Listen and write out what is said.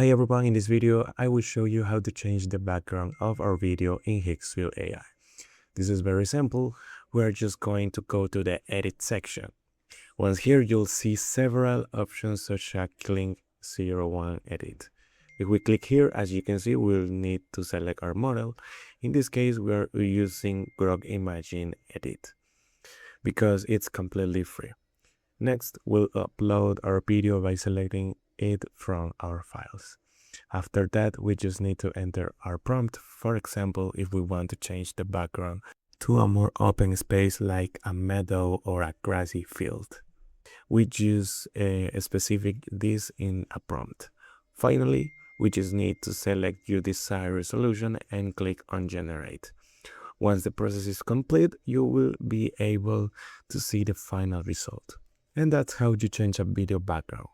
Hi everyone, in this video I will show you how to change the background of our video in Higgsfield AI. This is very simple. We're just going to go to the edit section. Once here you'll see several options such as Link 01 edit. If we click here, as you can see, we'll need to select our model. In this case we're using Grok Imagine Edit because it's completely free. Next, we'll upload our video by selecting it from our files. After that, we just need to enter our prompt. For example, if we want to change the background to a more open space like a meadow or a grassy field, we just specify this in a prompt. Finally, we just need to select your desired resolution and click on generate. Once the process is complete, you will be able to see the final result. And that's how you change a video background.